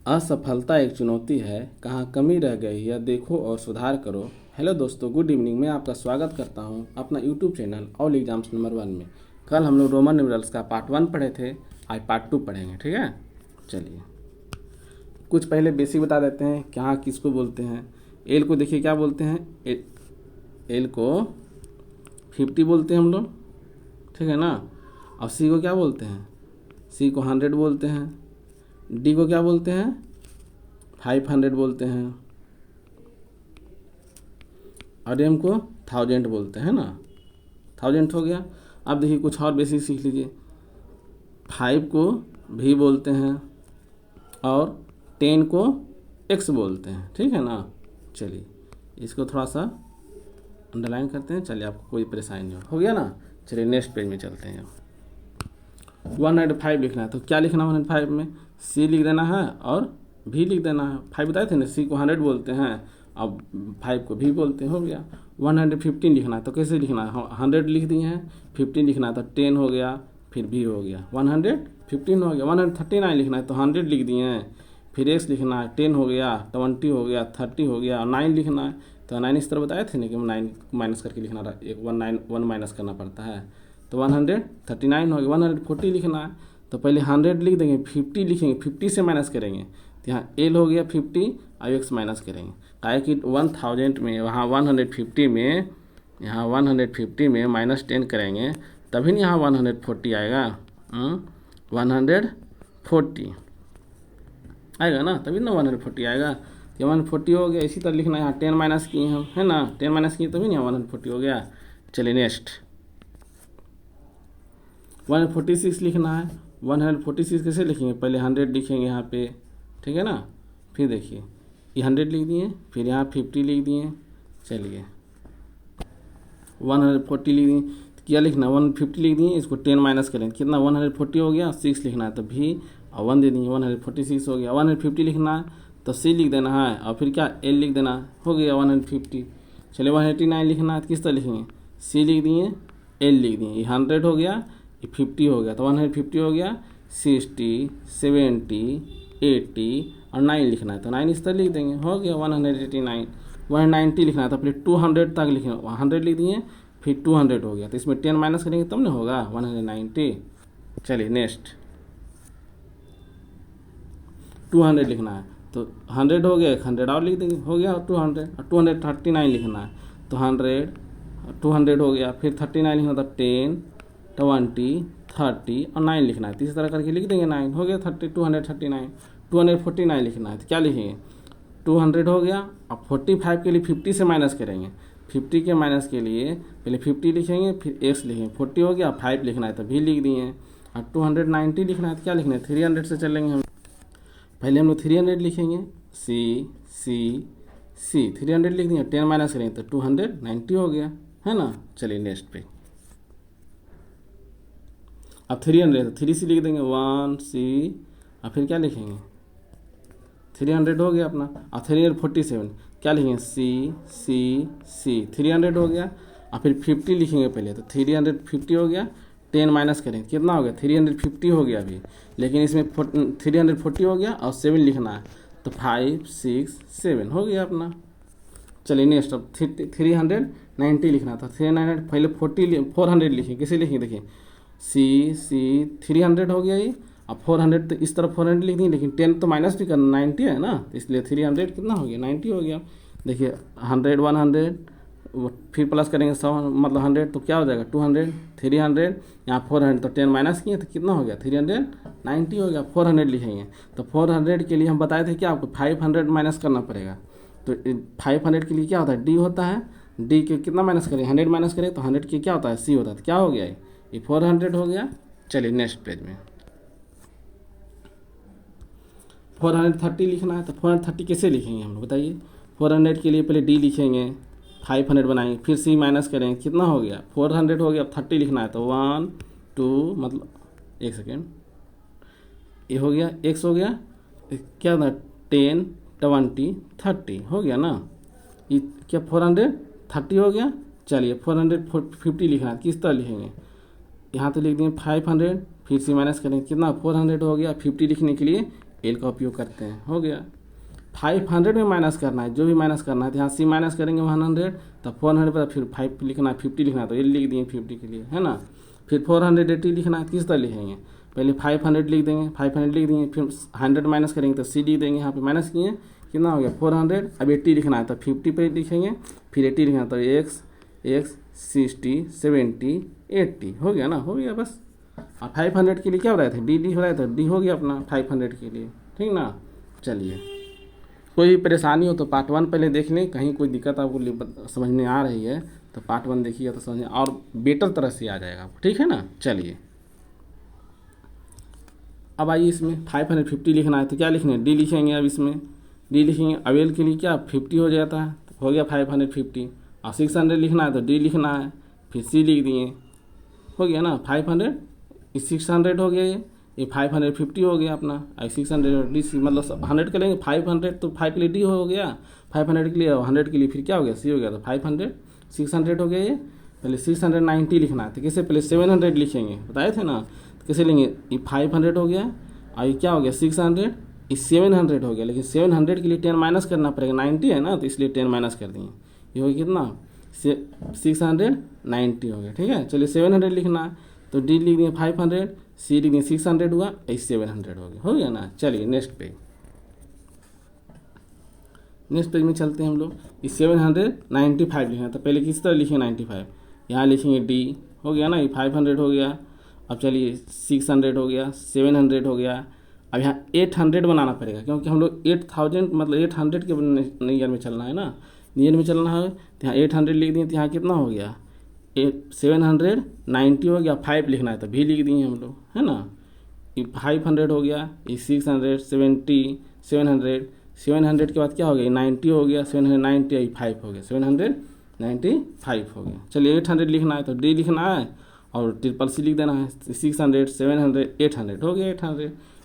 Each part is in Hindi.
असफलता एक चुनौती है, कहाँ कमी रह गई यह देखो और सुधार करो। हेलो दोस्तों, गुड इवनिंग। मैं आपका स्वागत करता हूं अपना YouTube channel all exams number 1 में। कल हम लोग रोमन न्यूमरल्स का पार्ट 1 पढ़े थे, आज पार्ट 2 पढ़ेंगे। ठीक है, चलिए कुछ पहले बेसिक बता देते हैं। कहाँ किसको बोलते हैं? एल को देखिए क्या बोलते हैं, एल को 50 बोलते हैं हम लोग, ठीक है ना। और सी को क्या बोलते हैं? सी को 100 बोलते हैं। डी को क्या बोलते हैं? 500 बोलते हैं। और एम को 1000 बोलते हैं ना। 1000 हो गया। अब देखिए कुछ और बेसिक सीख लीजिए। 5 को भी बोलते हैं और 10 को एक्स बोलते हैं, ठीक है ना। चलिए इसको थोड़ा सा अंडरलाइन करते हैं। चलिए आपको कोई परेशानी नहीं हो गया ना। चलिए नेक्स्ट पेज में चलते हैं। 105 लिखना है तो क्या लिखना है 105 में? सी लिख देना है और भी लिख देना है। 5 बताए थे ना, सी को 100 बोलते हैं, अब 5 को भी बोलते हैं, हो गया। 115 लिखना है तो कैसे लिखना है? 100 लिख दिए हैं, 15 लिखना है तो 10 हो गया, फिर भी हो गया, 115 हो गया। 139 लिखना है तो 100 लिख दिए हैं, फिर एक्स लिखना है, 10 हो गया, 20 हो गया, 30 हो गया, और 9 लिखना है तो 9 इस तरह बताए थे ना कि 9 माइनस करके लिखना रहा, एक 1 माइनस करना पड़ता है, तो 139 हो गया। 140 लिखना है तो पहले 100 लिख देंगे, 50 लिखेंगे, 50 से माइनस करेंगे तो यहाँ एल हो गया 50 और एक्स माइनस करेंगे। काहे कि 1000 में वहाँ 150 में, यहाँ 150 में -10 करेंगे तभी नहीं यहाँ 140 आएगा। 140 आएगा ना, तभी ना 140 आएगा। ये 140 हो गया। इसी तरह लिखना है, यहाँ 10 माइनस किए हम, है ना, 10 माइनस किए तभी नहीं 140 हो गया। चलिए नेक्स्ट 146 लिखना है। 146 कैसे लिखेंगे? पहले 100 लिखेंगे यहाँ पे, ठीक है ना। फिर देखिए ये 100 लिख दिए, फिर यहाँ 50 लिख दिए। चलिए 140 लिख दिए तो क्या लिखना? 150 लिख दिए, इसको 10 माइनस करें कितना? 140 हो गया, 6 लिखना है तो भी और 1 दे देंगे, 146 हो गया। 150 लिखना है तो सी लिख देना है और फिर क्या एल लिख देना, हो गया 150। चलिए 189 लिखना है तो किस तरह लिखेंगे? सी लिख दिए, एल लिख दिए, ये 100 हो गया, ये 50 हो गया, तो 150 हो गया, 60, 70, 80 और 9 लिखना है तो 9 इस तरह लिख देंगे, हो गया 189। 190 लिखना है तो फिर 200 तक लिखेंगे, 100 लिख दिए, फिर 200 हो गया, तो इसमें 10 माइनस करेंगे तब ना होगा 190। चलिए नेक्स्ट 200 लिखना है तो 100 हो गया, 100 और लिख देंगे, हो गया 200। और 239 लिखना है तो 200 हो गया, फिर 39 लिखना था, 10, 20, 30 और 9 लिखना है, तो इस तरह करके लिख देंगे 9, हो गया 239। 249 लिखना है तो क्या लिखेंगे? 200 हो गया, अब 45 के लिए 50 से माइनस करेंगे, 50 के माइनस के लिए पहले 50 लिखेंगे, फिर एक्स लिखेंगे, 40 हो गया, 5 लिखना है तो भी लिख दिए। और 290 लिखना है तो क्या लिखना है? 300 से चलेंगे हम, पहले हम लोग 300 लिखेंगे, सी सी सी 300 लिख दिए, 10 माइनस करेंगे तो 290 हो गया, है ना। चलिए नेक्स्ट पे अब 300 तो 3 सी लिख देंगे, 1 सी और फिर क्या लिखेंगे? 300 हो गया अपना। और 347 क्या लिखेंगे? सी सी सी 300 हो गया, और फिर 50 लिखेंगे पहले, तो 350 हो गया, 10 माइनस करेंगे कितना हो गया? 350 हो गया अभी, लेकिन इसमें 340 हो गया और 7 लिखना है तो 5 6 7 हो गया अपना। चलिए नेक्स्ट अब 390 लिखना था, 390 पहले 400 लिखें, कैसे लिखेंगे? देखिए सी सी 300 हो गया ये, अब 400 तो इस तरफ 400 लिख दी, लेकिन 10 तो माइनस भी करना, 90 है ना, तो इसलिए 300 कितना हो गया? 90 हो गया। देखिए 100 100 फिर प्लस करेंगे 100, मतलब 100 तो क्या हो जाएगा? 200, 300, यहाँ 400 तो 10 माइनस किए तो कितना हो गया? 390 हो गया। 400 लिखेंगे तो 400 के लिए हम बताए थे कि आपको 500 माइनस करना पड़ेगा, तो 500 के लिए क्या होता है? डी होता है, डी के कितना माइनस करें? 100 माइनस करें तो 100 के क्या होता है? सी होता है, तो क्या हो गया? ये 400 हो गया। चलिए नेक्स्ट पेज में 430 लिखना है तो 430 कैसे लिखेंगे हम लोग बताइए? 400 के लिए पहले डी लिखेंगे, 500 बनाएंगे, फिर सी माइनस करेंगे, कितना हो गया? 400 हो गया, अब 30 लिखना है तो 1 2 मतलब एक सेकेंड, ये हो गया, एक्स हो गया, क्या था? 10 20 30 हो गया ना, ये क्या 430 हो गया। चलिए 450 लिखना है, किस तरह लिखेंगे? यहाँ तो लिख दिए 500, फिर से माइनस करेंगे, कितना? 400 हो गया। 50 लिखने के लिए एल का उपयोग करते हैं। हो गया। 500 में माइनस करना है, जो भी माइनस करना है तो यहाँ सी माइनस करेंगे 100, तब 400 पर फिर 5 लिखना है, 50 लिखना है तो एल लिख दिए 50 के लिए, है ना। फिर 480 लिखना है, किस तरह लिखेंगे, पहले 500 लिख देंगे, 500 लिख देंगे, फिर 100 माइनस करेंगे तो सी लिख देंगे, यहाँ पे माइनस किए कितना हो गया 400। अब 80 लिखना है तो 50 पे लिखेंगे, फिर 80 लिखना है तो एक्स 60 70 80 हो गया ना, हो गया बस। और 500 के लिए क्या हो रहा था, डी हो रहा था, डी हो गया अपना 500 के लिए, ठीक ना। चलिए, कोई भी परेशानी हो तो पार्ट 1 पहले देख लें, कहीं कोई दिक्कत आपको समझ में आ रही है तो पार्ट 1 देखिएगा तो समझ और बेटर तरह से आ जाएगा आपको, ठीक है ना। चलिए अब आइए, इसमें 550 लिखना है तो क्या लिखना है, डी लिखेंगे। अब इसमें डी लिखेंगे, अवेल के लिए क्या 50 हो जाता है, तो हो गया 550। और 600 लिखना है तो डी लिखना है, फिर सी लिख दिए, हो गया ना। 500 600 हो गया, ये 550 हो गया अपना। 600 डी सी, मतलब 100 के लेंगे 500 तो 5 के लिए डी हो गया, 500 के लिए, 100 के लिए फिर क्या हो गया सी हो गया, तो 500 600 हो गया। ये पहले 690 लिखना है तो कैसे, पहले 700 लिखेंगे, बताए थे ना, तो कैसे लेंगे, ये 500 हो गया और ये क्या हो गया 600, ये 700 हो गया। लेकिन 700 के लिए 10 माइनस करना पड़ेगा, 90 है ना, तो इसलिए 10 माइनस कर दिए, ये हो गया कितना 690 हो गया, ठीक है। चलिए 700 लिखना है तो डी लिख दिए 500, सी लिख दिए 600 हुआ, 700 हो गया ना। चलिए नेक्स्ट पेज में चलते हैं हम लोग। इस 795 लिखना, तो पहले किस तरह लिखेंगे 95, यहाँ लिखेंगे डी, हो गया ना, ये 500 हो गया। अब चलिए 600 हो गया, 700 हो गया। अब यहाँ 800 बनाना पड़ेगा, क्योंकि हम लोग 8000 मतलब 800 के नियर में चलना है ना, नियर में चलना है तो यहाँ 800 लिख दिए, तो यहाँ कितना हो गया 790 हो गया। 5 लिखना है तो भी लिख दिए हम लोग, है ना। ये 500 हो गया, ये 600 70 700 के बाद क्या हो गया 90 हो गया, 790 5 हो गया, 795 हो गया। चलिए 800 लिखना है तो डी लिखना है और ट्रिपल सी लिख देना है, 600 700 800 हो गया।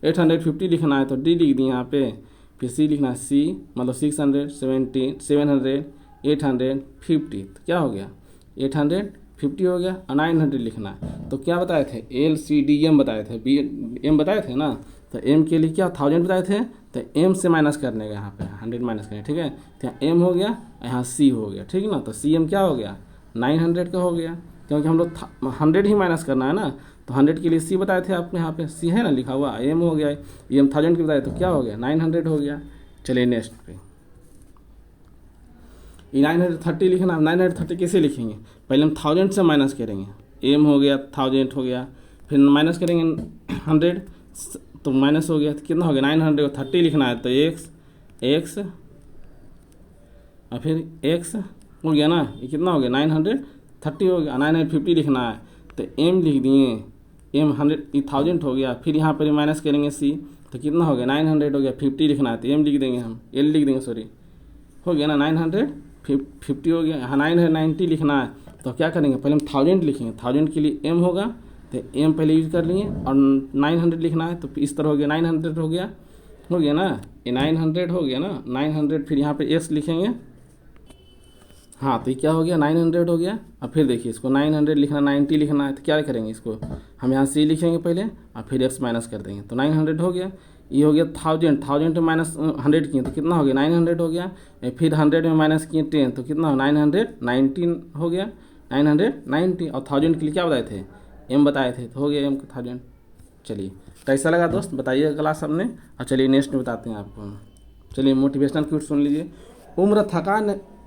850 लिखना है तो डी लिख दिए यहाँ पे, फिर सी लिखना है, सी मतलब 600 70 700 850, तो क्या हो गया 850 हो गया। और 900 लिखना है तो क्या बताए थे, एल सी डी एम बताए थे, बी एम बताए थे ना, तो एम के लिए क्या 1000 बताए थे, तो एम से माइनस करने का, यहाँ पे 100 माइनस करने, ठीक है। तो यहाँ एम हो गया, यहाँ सी हो गया, ठीक ना। तो सी एम क्या हो गया 900 का हो गया, क्योंकि हम लोग 100 ही माइनस करना है ना, तो 100 के लिए सी बताए थे आपने, यहाँ पे सी है ना लिखा हुआ, एम हो गया, एम 1000 के बताए तो क्या हो गया 900 हो गया। चलिए नेक्स्ट पे, ये 930 लिखना। 930 कैसे लिखेंगे, पहले हम 1000 से माइनस करेंगे, एम हो गया 1000 हो गया, फिर माइनस करेंगे 100 तो माइनस हो गया, तो कितना हो गया 900 को 30 लिखना है तो एक्स और फिर एक्स हो गया ना, ये कितना हो गया 930 हो गया। 950 लिखना है तो एम लिख दिए, एम 1000 हो गया, फिर यहाँ पर माइनस करेंगे सी तो कितना हो गया 900 हो गया। 50 लिखना है तो एम लिख देंगे, हम एल लिख देंगे, सॉरी, हो गया ना 950 हो गया। यहाँ 990 लिखना है तो क्या करेंगे, पहले हम 1000 लिखेंगे, 1000 के लिए एम होगा तो एम पहले यूज कर लिए, और 900 लिखना है तो इस तरह हो गया 900 हो गया ना, ये 900 हो गया ना। 900 फिर यहाँ पे एक्स लिखेंगे, हाँ तो ये क्या हो गया 900 हो गया। अब फिर देखिए इसको 900 लिखना, 90 लिखना है तो क्या करेंगे, इसको हम यहाँ सी लिखेंगे पहले और फिर एक्स माइनस कर देंगे, तो 900 हो गया। ये हो गया 1000 माइनस 100 किए तो कितना हो गया 900 हो गया। फिर 100 में माइनस किए 10 तो कितना हो 919 हो गया, 990। और 1000 के लिए क्या बताए थे, एम बताए थे, तो हो गया एम का 1000। चलिए कैसा लगा दोस्त, बताइए क्लास सबने। और चलिए नेक्स्ट में बताते हैं आपको। चलिए मोटिवेशनल क्विट सुन लीजिए।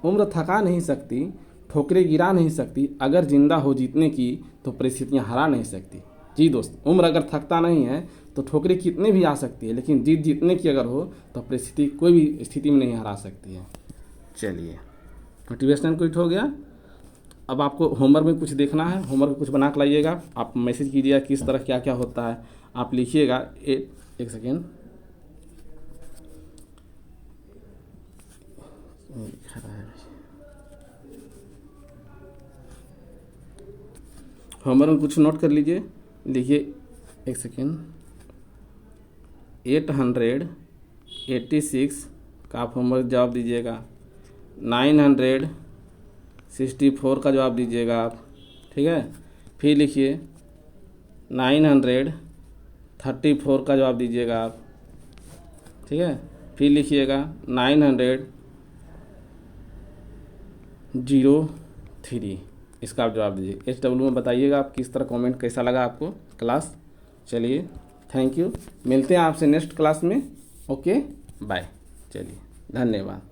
उम्र थका नहीं सकती, ठोकरें गिरा नहीं सकती, अगर जिंदा हो जीतने की तो परिस्थितियां हरा नहीं सकती। जी दोस्त, उम्र अगर थकता नहीं है तो ठोकरें कितने भी आ सकती है, लेकिन जीतने की अगर हो तो परिस्थिति कोई भी स्थिति में नहीं हरा सकती है। चलिए मोटिवेशनल क्विट हो गया। अब आपको होमवर्क में कुछ देखना है, होमवर्क कुछ बना के लाइएगा, आप मैसेज कीजिएगा किस तरह क्या क्या होता है, आप लिखिएगा। एक सेकेंड, होमवर्क में कुछ नोट कर लीजिए, लिखिए। एक सेकेंड, 886 का आप होमवर्क जवाब दीजिएगा, 964 का जवाब दीजिएगा आप, ठीक है। फिर लिखिए 934 का जवाब दीजिएगा आप, ठीक है। फिर लिखिएगा 903, इसका आप जवाब दीजिए। HW में बताइएगा आप किस तरह कमेंट कैसा लगा आपको क्लास। चलिए थैंक यू, मिलते हैं आपसे नेक्स्ट क्लास में। ओके बाय, चलिए धन्यवाद।